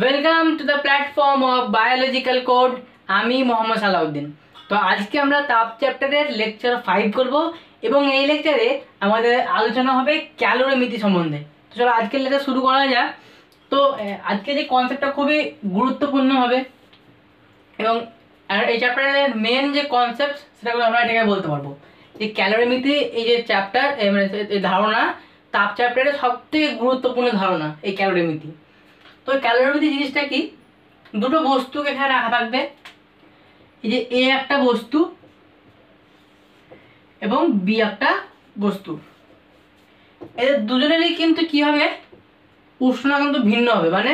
Welcome to the platform of biological code. আমি মোহাম্মদ সালাউদ্দিন। তো আজকে আমরা তাপ চ্যাপ্টারের লেকচার 5 করব এবং এই লেকচারে আমাদের আলোচনা হবে ক্যালোরিমিতি সম্বন্ধে। তো চলো আজকের লেকচার শুরু করা যাক। তো আজকে যে কনসেপ্টটা খুবই গুরুত্বপূর্ণ হবে এবং এই চ্যাপ্টারের মেন যে কনসেপ্ট সেটাগুলো আমরা এটাকে বলতে পারবো যে ক্যালোরিমিতি এই যে চ্যাপ্টার মানে এই ধারণা তাপ চ্যাপ্টারের সবথেকে গুরুত্বপূর্ণ ধারণা এই ক্যালোরিমিতি। তো ক্যালোরিমিতি জিনিসটা কি, দুটো বস্তুকে এখানে রাখা থাকবে, এই যে এ একটা বস্তু এবং বি একটা বস্তু, এদের দুজনেরই কিন্তু কি হবে, উষ্ণতা কিন্তু ভিন্ন হবে। মানে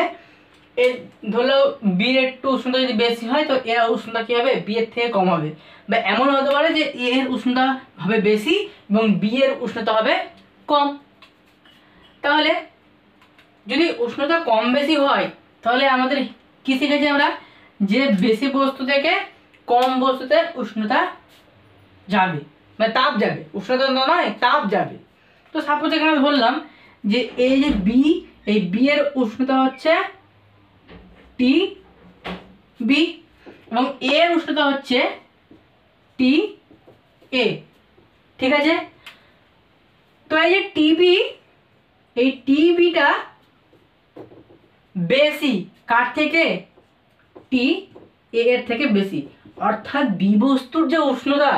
এর ধরলো বির একটু উষ্ণতা যদি বেশি হয় তো এর উষ্ণতা কি হবে, বি এর থেকে কম হবে। বা এমন হতে পারে যে এ এর উষ্ণতা হবে বেশি এবং বি এর উষ্ণতা হবে কম। তাহলে যদি উষ্ণতা কম বেশি হয় তাহলে আমাদের কি শিখেছি আমরা, যে বেশি বস্তু থেকে কম বস্তুতে উষ্ণতা যাবে, মানে তাপ যাবে, উষ্ণতা নয় তাপ যাবে। তো সাপোজ এখানে ধরলাম যে এই যে বি, এই বি এর উষ্ণতা হচ্ছে টি বি এবং এ এর উষ্ণতা হচ্ছে টি এ, ঠিক আছে। তো এই যে টিবি, এই টিবিটা বেশি কার থেকে, টি এ এর থেকে বেশি, অর্থাৎ বি বস্তুর যে উষ্ণতা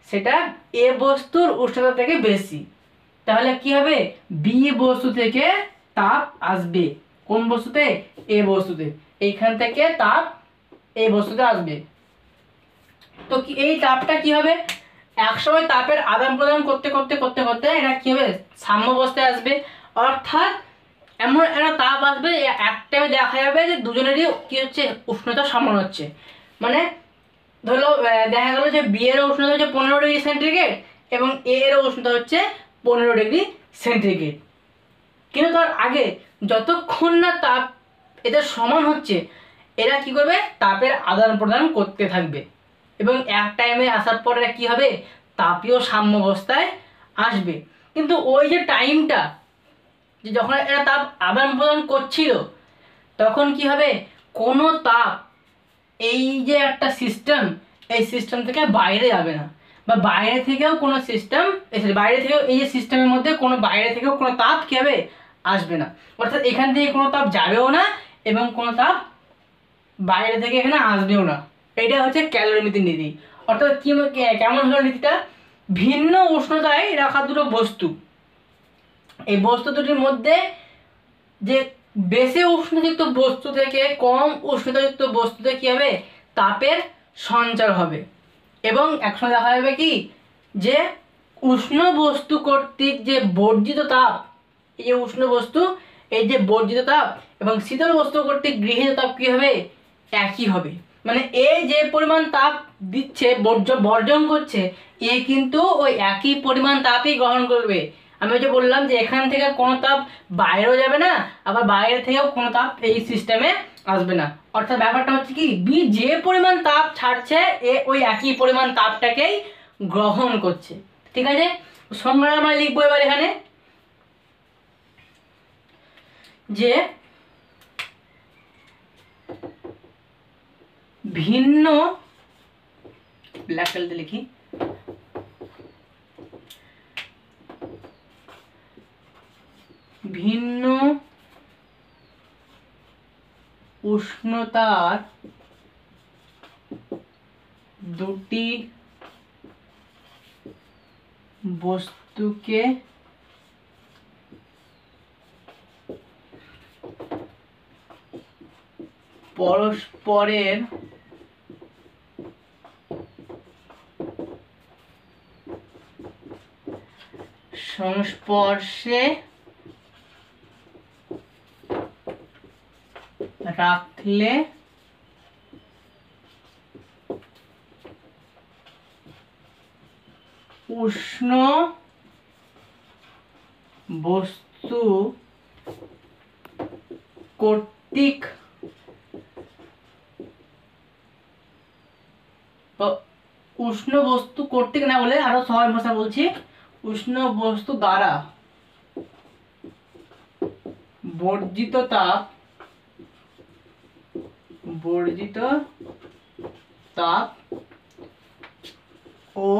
সেটা এ বস্তুর উষ্ণতা থেকে বেশি। তাহলে কি হবে, বি বস্তু থেকে তাপ আসবে কোন বস্তুতে, এ বস্তুতে, এইখান থেকে তাপ এ বস্তুতে আসবে। তো কি এই তাপটা কি হবে, একসময় তাপের আদান প্রদান করতে করতে করতে করতে এটা কি হবে, সাম্যাবস্থায় আসবে। অর্থাৎ এমন একটা তাপ আসবে এক টাইমে দেখা যাবে যে দুজনেরই কি হচ্ছে, উষ্ণতা সমান হচ্ছে। মানে ধরো দেখা গেল যে বি এর উষ্ণতা হচ্ছে 15 ডিগ্রি সেন্টিগ্রেড এবং এ এর উষ্ণতা হচ্ছে 15 ডিগ্রি সেন্টিগ্রেড। কিন্তু তার আগে যতক্ষণ না তাপ এদের সমান হচ্ছে এরা কি করবে, তাপের আদান প্রদান করতে থাকবে এবং এক টাইমে আসার পর এরা কি হবে, তাপীয় সাম্যাবস্থায় আসবে। কিন্তু ওই যে টাইমটা, যে যখন এরা তাপ আদান প্রদান করছিল তখন কি হবে, কোনো তাপ এই যে একটা সিস্টেম, এই সিস্টেম থেকে বাইরে যাবে না, বা বাইরে থেকেও কোনো সিস্টেম, বাইরে থেকেও এই যে সিস্টেমের মধ্যে কোনো বাইরে থেকেও কোনো তাপ কি হবে, আসবে না। অর্থাৎ এখান থেকে কোনো তাপ যাবেও না এবং কোনো তাপ বাইরে থেকে এখানে আসবেও না। এটা হচ্ছে ক্যালোরিমিতির নীতি। অর্থাৎ কি কেমন হলো নীতিটা, ভিন্ন উষ্ণতায় রাখা দুটো বস্তু, এই বস্তু দুটির মধ্যে যে বেশি উষ্ণতাযুক্ত বস্তু থেকে কম উষ্ণতাযুক্ত বস্তুতে কি হবে, তাপের সঞ্চার হবে এবং একসময় দেখা যাবে কি, যে উষ্ণ বস্তু কর্তৃক যে বর্জিত তাপ, এই যে উষ্ণ বস্তু, এই যে বর্জিত তাপ এবং শীতল বস্তু কর্তৃক গৃহীত তাপ কি হবে, একই হবে। মানে এ যে পরিমাণ তাপ দিচ্ছে, বর্জন করছে, এ কিন্তু ওই একই পরিমাণ তাপই গ্রহণ করবে। আমি যে বললাম যে এখান থেকে কোনো তাপ বাইরেও যাবে না, আবার বাইরে থেকেও কোনো তাপ এই সিস্টেমে আসবে না। অর্থাৎ ব্যাপারটা হচ্ছে কি, বি যে পরিমাণ তাপ ছাড়ছে এ ওই একই পরিমাণ তাপটাকেই গ্রহণ করছে, ঠিক আছে। সংজ্ঞা আমরা লিখবো এবার এখানে, যে ভিন্ন, ব্ল্যাক কালারে লিখি, ভিন্ন উষ্ণতার দুটি বস্তুকে পরস্পরের সংস্পর্শে রাখলে উষ্ণ বস্তু কর্তৃক উষ্ণ বস্তু কর্তৃক না বলে আরো সহজ ভাষা বলছি, উষ্ণ বস্তু দ্বারা বর্জিত তাপ বর্জিত তাপ ও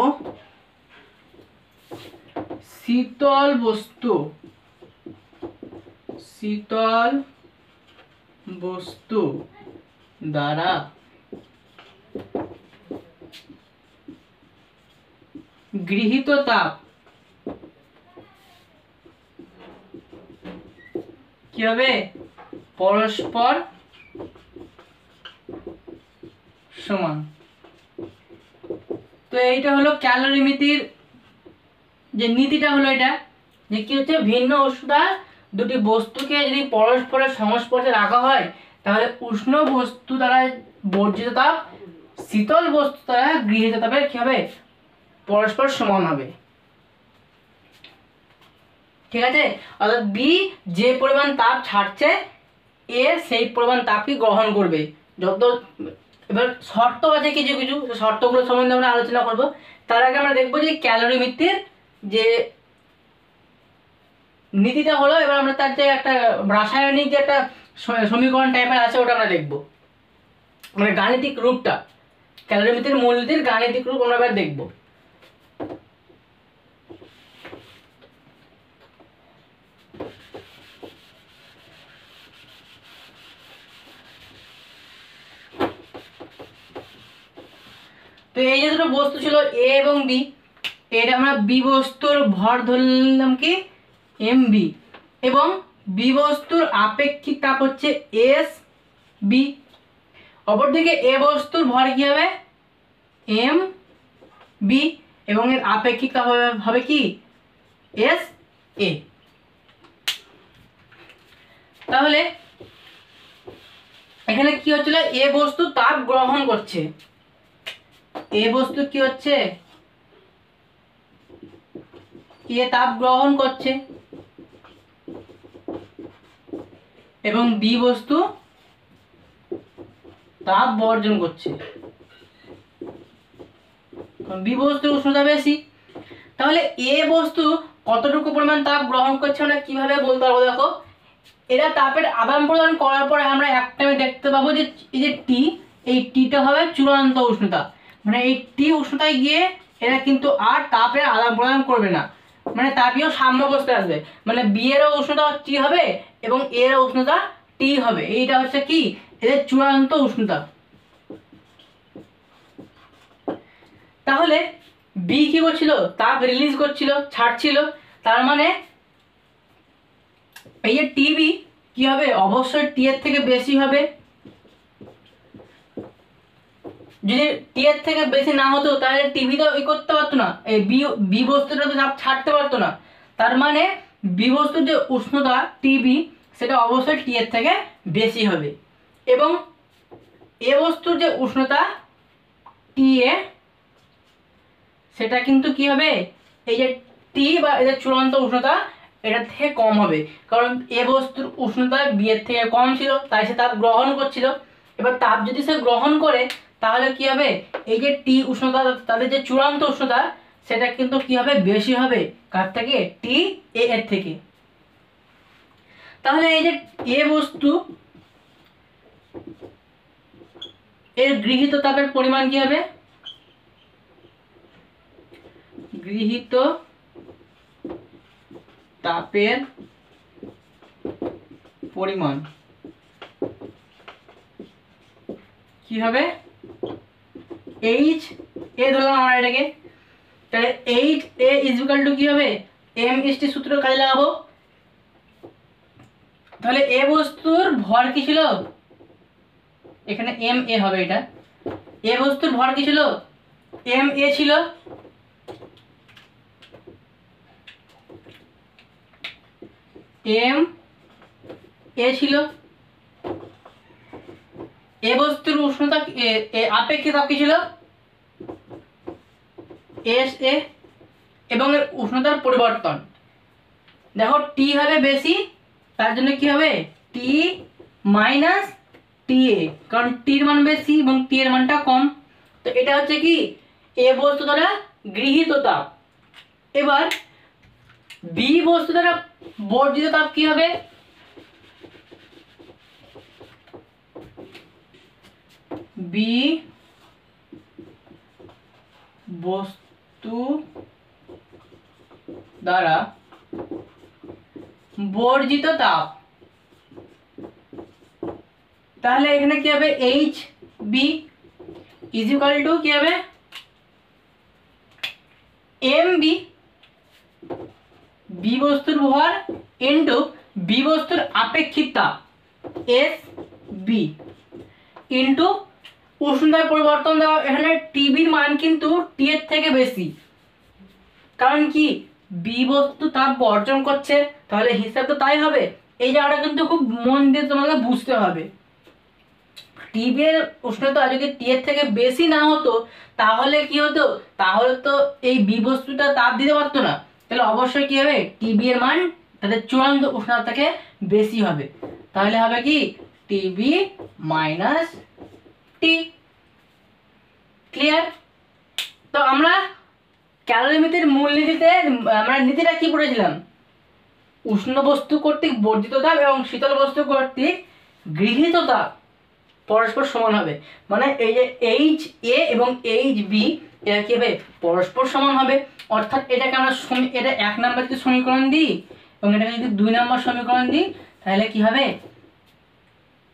শীতল বস্তু দ্বারা গৃহীত তাপ কি হবে? পরস্পর সমান। তো এইটা হলো ক্যালোরিমিতির যে নীতিটা হলো এটা, যে কি হচ্ছে, ভিন্ন উষ্ণতা দুটি বস্তুকে যদি পরস্পরের সংস্পর্শে রাখা হয় তাহলে উষ্ণ বস্তু দ্বারা বর্জিত তাপ শীতল বস্তু দ্বারা গৃহীত তাপের কি হবে? পরস্পর সমান হবে। ঠিক আছে, অর্থাৎ বি যে পরিমাণ তাপ ছাড়ছে এ সেই পরিমাণ তাপকে গ্রহণ করবে। যত এবার শর্ত আছে কিছু কিছু, শর্তগুলো সম্বন্ধে আমরা আলোচনা করব। তার আগে আমরা দেখবো যে ক্যালোরিমিতির যে নীতিটা হলো, এবার আমরা তার যে একটা রাসায়নিক যে একটা সমীকরণ টাইপের আছে ওটা আমরা দেখব, মানে গাণিতিক রূপটা, ক্যালোরিমিতির মূলনীতির গাণিতিক রূপ আমরা এবার দেখব। তো এই যে দুটো বস্তু ছিল এ এবং বি, এটা আমরা বি বস্তুর ভর ধরলাম কি এম বি, এবং বি বস্তুর আপেক্ষিক তাপ হচ্ছে এস বি। অপরদিকে এ বস্তুর ভর কি হবে? এম বি, এবং এর আপেক্ষিক তাপ হবে কি? S A. তাহলে এখানে কি হচ্ছিল? এ বস্তু তাপ গ্রহণ করছে, এ বস্তু কি হচ্ছে? এ তাপ গ্রহণ করছে, এবং বি বস্তু তাপ বর্জন করছে, কারণ বি বস্তুর উষ্ণতা বেশি। তাহলে এ বস্তু কতটুকু পরিমাণ তাপ গ্রহণ করছে আমরা কিভাবে বলতে পারবো? দেখো, এরা তাপের আদান প্রদান করার পরে আমরা একটা দেখতে পাবো যে এই যে টি, এই টিটা হবে চূড়ান্ত উষ্ণতা, মানে এই টি উষ্ণতায় গিয়ে এরা কিন্তু আর তাপের আদান প্রদান করবে না, মানে তাপীয় সাম্যাবস্থায় আসবে, মানে বি এরও উষ্ণতা টি হবে এবং এর উষ্ণতা টি হবে। এইটা হচ্ছে কি এদের চূড়ান্ত উষ্ণতা। তাহলে বি কি করছিল? তাপ রিলিজ করছিল, ছাড়ছিল, তার মানে এই যে টিবি কি হবে? অবশ্যই টি এর থেকে বেশি হবে। যদি টি এর থেকে বেশি না হতো তাহলে টিভি তো করতে পারতো না, এই বি বস্তুটা তো চাপ ছাড়তে পারতো না। তার মানে বি বস্তুর যে উষ্ণতা টিবি সেটা অবশ্যই টি এর থেকে বেশি হবে, এবং এ বস্তুর যে উষ্ণতা টি এ সেটা কিন্তু কি হবে? এই যে টি বা এদের চূড়ান্ত উষ্ণতা এটার থেকে কম হবে, কারণ এ বস্তুর উষ্ণতা বি এর থেকে কম ছিল, তাই সে তাপ গ্রহণ করছিল। এবার তাপ যদি সে গ্রহণ করে তাহলে কি হবে? এই যে টি উষ্ণতা, তাদের যে চূড়ান্ত উষ্ণতা সেটা কিন্তু কি হবে? বেশি হবে। কার থেকে? টি এ এর থেকে। তাহলে এই যে এ বস্তু এর গৃহীত তাপের পরিমাণ কি হবে? গৃহীত তাপের পরিমাণ কি হবে? এইচ এ ধরলাম আমরা এটাকে, তাহলে H A is equal to কি হবে? এম এস টি সূত্র কাজে লাগাবো। তাহলে এ বস্তুর ভর কি ছিল? এখানে এম এ হবে, এটা এ বস্তুর ভর কি ছিল? এম এ ছিল, এম এ ছিল। এ বস্তুর উষ্ণতা আপেক্ষিক তাপ কি ছিল? এস এ, এবং এর উষ্ণতার পরিবর্তন দেখো টি হবে বেশি, তার জন্য কি হবে? টি মাইনাস টি এ, কারণ টির মান বেশি এবং টি এর মানটা কম। তো এটা হচ্ছে কি এ বস্তু দ্বারা গৃহীত তাপ। এবার বি বস্তু দ্বারা বর্জিত তাপ কি হবে? বি বস্তু দ্বারা বর্জিত তাপ, তাহলে এখানে কি হবে H B is equal to কি হবে এম বি, বি বস্তুর ভর ইন্টু বি বস্তুর আপেক্ষিক তাপ এস বি ইন্টু উষ্ণতার পরিবর্তন দেওয়া, এখানে টিবির মান কিন্তু টি এর থেকে বেশি, কারণ কি বি বস্তু তাপ বর্জন করছে, তাহলে হিসাব তো তাই হবে। এই জায়গাটা কিন্তু খুব মন দিয়ে তোমাকে বুঝতে হবে। টিবি এর উষ্ণতা যদি টি এর থেকে বেশি না হতো তাহলে কি হতো, তাহলে তো এই বি বস্তুটা তাপ দিতে পারতো না, তাহলে অবশ্যই কি হবে টিবি এর মান তাদের চূড়ান্ত উষ্ণতা থেকে বেশি হবে, তাহলে হবে কি টিবি মাইনাস টি। ক্লিয়ার? তো আমরা ক্যালোরিমিতির মূলনীতিতে আমরা নীতিটা কি পড়েছিলাম, উষ্ণ বস্তু কর্তৃক বর্জিত তাপ এবং শীতল বস্তু কর্তৃক গৃহীত তাপ পরস্পর সমান হবে, মানে এই যে এইচ এ এবং এইচ বি এরা কি হবে পরস্পর সমান হবে, অর্থাৎ এটাকে আমরা এটা 1 নম্বর যদি সমীকরণ দিই এবং এটাকে যদি 2 নম্বর সমীকরণ দিই তাহলে কি হবে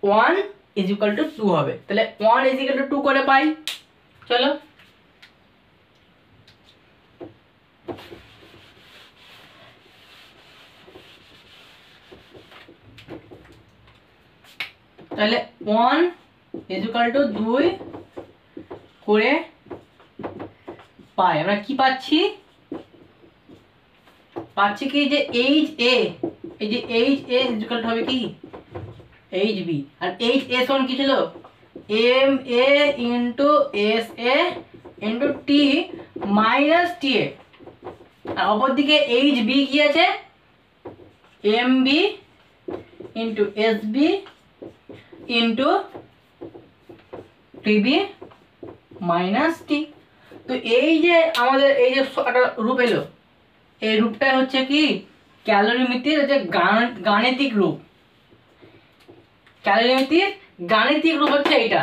1 ইজ ইকুয়াল টু 2 হবে, তাহলে 1 ইজ ইকুয়াল টু 2 করে পাই। চলো তাহলে 1 ইজ ইকুয়াল টু 2 করে পাই, আমরা কি পাচ্ছি কি যে এইচ এ, এই যে H A is equal to হবে কি এইচ বি, আর এইচ এ সমান কি ছিল M A into S A into T minus T A, আর অপরদিকে এইচ বি কি আছে M B into S B into TB minus T. তো এই যে আমাদের এই যে একটা রূপ এলো, এই রূপটাই হচ্ছে কি ক্যালোরিমিতির যে গাণিতিক রূপ, ক্যালোরিমিতির গাণিতিক রূপ হচ্ছে এইটা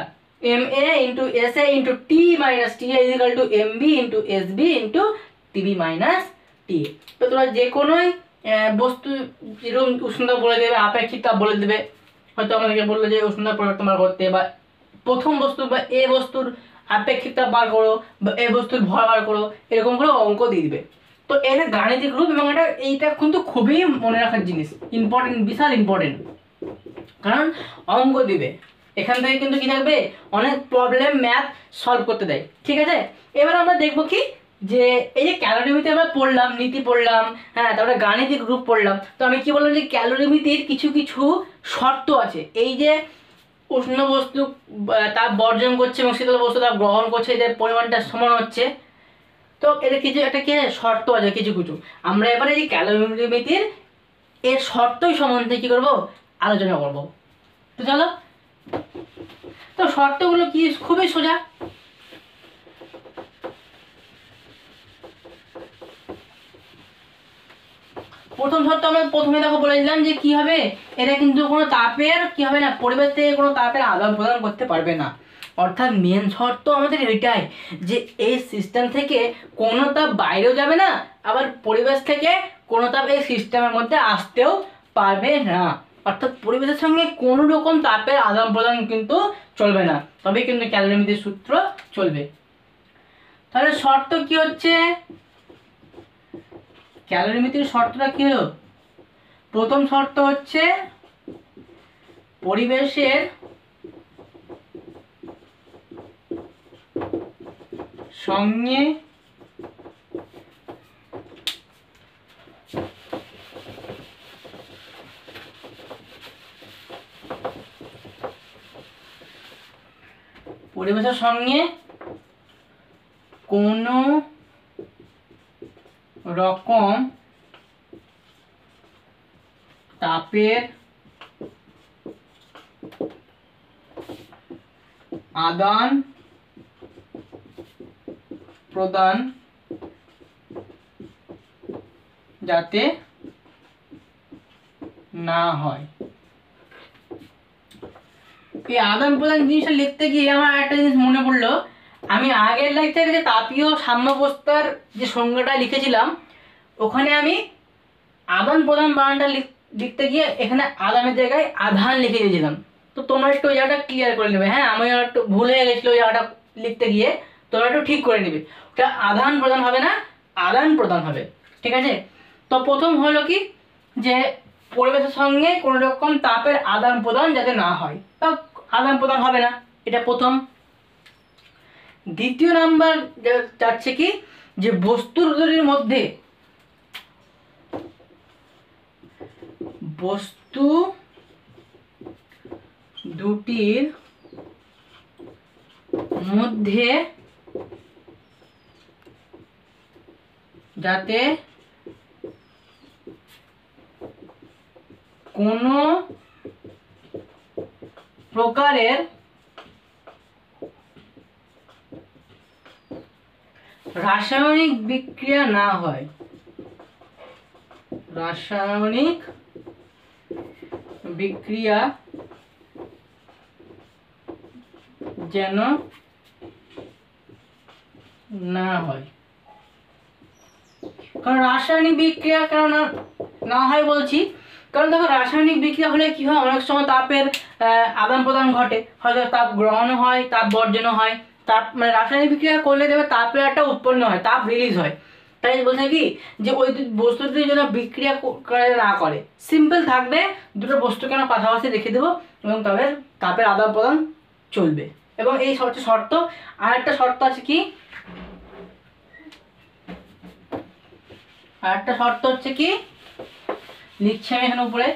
M A into S A into T minus T is equal to M B into S B into TB minus T. তো তোমরা যে কোনোই বস্তু এরকম উষ্ণতা বলে দেবে, আপেক্ষিক তাপ বলে দেবে, হয়তো আমাদেরকে বললো যে উষ্ণতা পরিবর্তন বার করতে, বা প্রথম বস্তু বা এ বস্তুর আপেক্ষিক তাপ বার করো বা এ বস্তুর ভর বার করো, এরকম করে অঙ্ক দিয়ে দিবে। তো এটা গাণিতিক রূপ এবং এইটা কিন্তু খুবই মনে রাখার জিনিস, ইম্পর্টেন্ট, বিশাল ইম্পর্টেন্ট, কারণ অঙ্ক দিবে এখান থেকে কিন্তু কি থাকবে অনেক প্রবলেম ম্যাথ সলভ করতে দেয়। ঠিক আছে, এবার আমরা দেখবো কি যে এই যে ক্যালোরিমিতি আমরা পড়লাম, নীতি পড়লাম, হ্যাঁ, তারপরে গাণিতিক রূপ পড়লাম। তো আমি কি বললাম যে ক্যালোরিমিতির কিছু কিছু শর্ত আছে, এই যে উষ্ণ বস্তু তাপ বর্জন করছে এবং শীতল বস্তু তাপ গ্রহণ করছে, এদের পরিমাণটা সমান হচ্ছে, তো এদের কিছু একটা কি শর্ত আছে কিছু কিছু। আমরা এবারে এই ক্যালোরিমিতির এর শর্তই সম্বন্ধে কি করব আলোচনা করব। তো চলো, তো শর্তগুলো কি খুবই সোজা। প্রথম শর্ত আমরা প্রথমে দেখো বলেছিলাম যে কি হবে, এটা কিন্তু কোনো তাপের কি হবে না, পরিবেশ থেকে কোনো তাপের আদান প্রদান করতে পারবে না, অর্থাৎ মেন শর্ত আমাদের এটাই যে এই সিস্টেম থেকে কোনো তাপ বাইরেও যাবে না, আবার পরিবেশ থেকে কোনো তাপ এই সিস্টেমের মধ্যে আসতেও পারবে না, অর্থাৎ পরিবেশের সঙ্গে কোনো রকম তাপের আদান প্রদান কিন্তু চলবে না, তবেই কিন্তু ক্যালোরিমিতির সূত্র চলবে। তাহলে শর্ত কি হচ্ছে, ক্যালোরিমিতির শর্তটা কি হলো, প্রথম শর্ত হচ্ছে পরিবেশের সঙ্গে কোনো রকম তাপের আদান প্রদান যাতে না হয়, এই আদান প্রদান জিনিসটা লিখতে গিয়ে আমার একটা জিনিস মনে পড়লো, আমি আগের লেকচারে যে তাপীয় সাম্যাবস্থার যে সংজ্ঞাটা লিখেছিলাম ওখানে আমি আদান প্রদান বানানটা লিখতে গিয়ে এখানে আদানের জায়গায় আধান লিখে দিয়েছিলাম। তো তোমরা একটু ওই জায়গাটা ক্লিয়ার করে নেবে। হ্যাঁ, আমি একটু ভুল হয়ে গেছিলো ওই জায়গাটা লিখতে গিয়ে, তোমরা একটু ঠিক করে নেবে। ওটা আদান প্রদান হবে না, আদান প্রদান হবে। ঠিক আছে? তো প্রথম হলো কি, যে পরিবেশের সঙ্গে কোনো রকম তাপের আদান প্রদান যাতে না হয়, তা আদান প্রদান হবে না, এটা প্রথম। দ্বিতীয় নাম্বার যাচ্ছে কি, যে বস্তু দুটির মধ্যে যাতে কোনো প্রকারের রাসায়নিক বিক্রিয়া না হয়, রাসায়নিক বিক্রিয়া যেন না হয়। কারণ রাসায়নিক বিক্রিয়া কেন না হয় বলছি, কারণ দেখো রাসায়নিক বিক্রিয়া হলে কি হয়, অনেক সময় তাপের আদান প্রদান ঘটে, হয়তো তাপ গ্রহণ হয়, তাপ বর্জন হয়, তাপ মানে রাসায়নিক বিক্রিয়া করলে দেবে তাপের একটা উৎপন্ন হয়, তাপ রিলিজ হয়। তাই বলছে কি, যে ওই বস্তুটির জন্য বিক্রিয়া না করে, সিম্পল থাকবে, দুটো বস্তুকে আমরা পাশাপাশি রেখে দেবো এবং তাপের আদান প্রদান চলবে। এবং এই হচ্ছে শর্ত। আর একটা শর্ত আছে কি, আরেকটা শর্ত হচ্ছে কি, লিখছি আমি এখানে উপরে,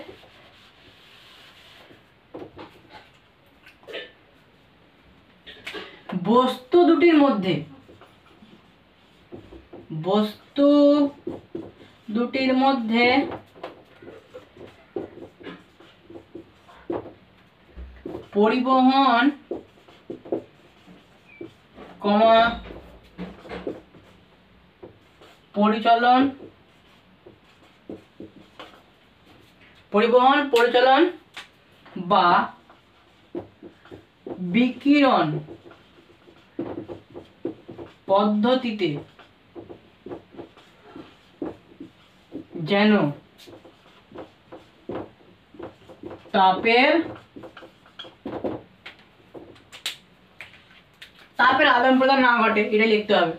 বস্তু দুটির মধ্যে পরিবহন পরিচলন বা বিকিরণ পদ্ধতিতে যেন তাপের আদান প্রদান না ঘটে, এটা লিখতে হবে।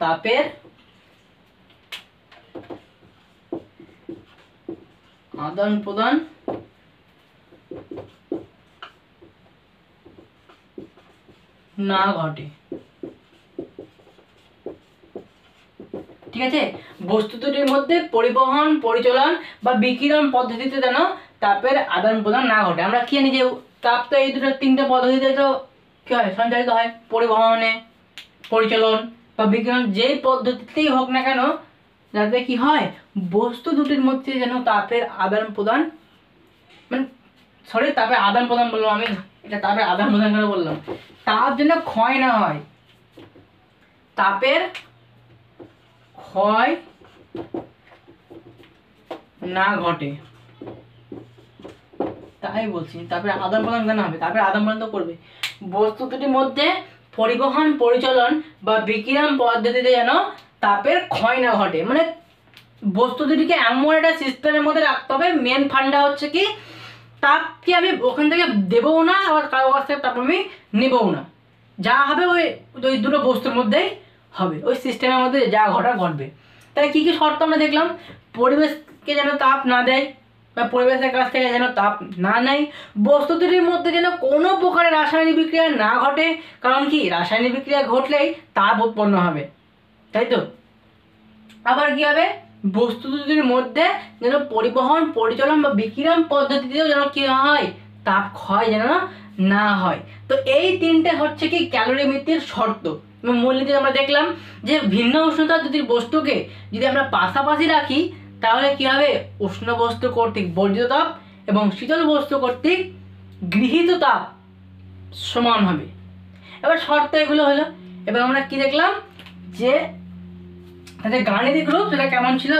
তাপের আদান প্রদান না ঘটে। ঠিক আছে? বস্তু দুটির মধ্যে পরিবহন, পরিচলন বা বিকিরণ পদ্ধতিতে যেন তাপের আদান প্রদান না ঘটে। আমরা কি জানি যে তাপ তো এই দুটো তিনটে পদ্ধতিতে তো কি হয়, সঞ্চালিত হয়, পরিবহনে, পরিচলন বা বিকিরণ, যেই পদ্ধতিতেই হোক না কেন, যাতে কি হয়, বস্তু দুটির মধ্যে যেন তাপের আদান প্রদান, মানে তাপের আদান প্রদান বললাম আমি, এটা তাপের আদান প্রদান করে বললাম, তাপ যেন ক্ষয় না হয়, তাপের ক্ষয় না ঘটে, তাই বলছি। তাপের আদান প্রদান কেন হবে, তাপের আদান প্রদান তো করবে। বস্তু দুটির মধ্যে পরিবহন, পরিচলন বা বিকিরণ পদ্ধতিতে যেন তাপের ক্ষয় না ঘটে, মানে বস্তু দুটিকে এমন একটা সিস্টেমের মধ্যে রাখতে হবে। মেন ফান্ডা হচ্ছে কি, তাপকে আমি ওখান থেকে দেবও না, আবার কারো কাছ থেকে তাপ আমি নেবও না, যা হবে ওই দুটো বস্তুর মধ্যেই হবে, ওই সিস্টেমের মধ্যে যা ঘটবে। তাই কি কি শর্ত আমরা দেখলাম, পরিবেশকে যেন তাপ না দেয় বা পরিবেশের কাছ থেকে যেন তাপ না নেয়, বস্তু দুটির মধ্যে যেন কোনো প্রকারের রাসায়নিক বিক্রিয়া না ঘটে, কারণ কি, রাসায়নিক বিক্রিয়া ঘটলেই তাপ উৎপন্ন হবে, তাই তো। আবার কি হবে, বস্তু দুটির মধ্যে যেন পরিবহন, পরিচলন বা বিকিরণ পদ্ধতিতেও যেন কি হয়, তাপ ক্ষয় যেন না হয়। তো এই তিনটে হচ্ছে কি ক্যালোরিমিতির শর্ত। মূলনীতি আমরা দেখলাম যে ভিন্ন উষ্ণতার দুটি বস্তুকে যদি আমরা পাশাপাশি রাখি, তাহলে কি হবে, উষ্ণ বস্তু কর্তৃক বর্জিত তাপ এবং শীতল বস্তু কর্তৃক গৃহীত তাপ সমান হবে। এবার শর্ত এগুলো হলো। এবার আমরা কি দেখলাম, যে গাণিতিক রূপ সেটা কেমন ছিল,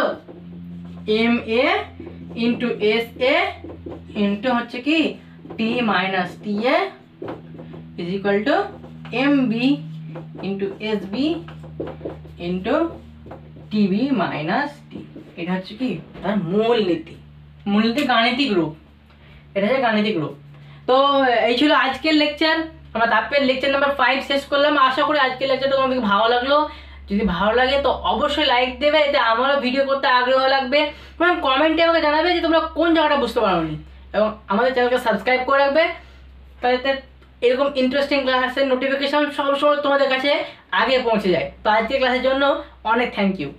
MA × SA ইন্টু হচ্ছে কি T minus T A is equal to M B into S B into TB minus T. এটা হচ্ছে কি তার মূলনীতি, মূলনীতি গাণিতিক রূপ, এটা হচ্ছে গাণিতিক রূপ। তো এই ছিল আজকের লেকচার। আমরা তাপের লেকচার নাম্বার 5 শেষ করলাম। আশা করি আজকের লেকচারটা তোমাদের ভালো লাগলো। যদি ভালো লাগে তো অবশ্যই লাইক দেবে, এতে আমারও ভিডিও করতে আগ্রহ লাগবে। এবং কমেন্টে আমাকে জানাবে যে তোমরা কোন জায়গাটা বুঝতে পারোনি, এবং আমাদের চ্যানেলকে সাবস্ক্রাইব করে রাখবে, তাতে এরকম ইন্টারেস্টিং ক্লাসের নোটিফিকেশন সবসময় তোমাদের কাছে আগে পৌঁছে যায়। তো আজকের ক্লাসের জন্য অনেক থ্যাংক ইউ।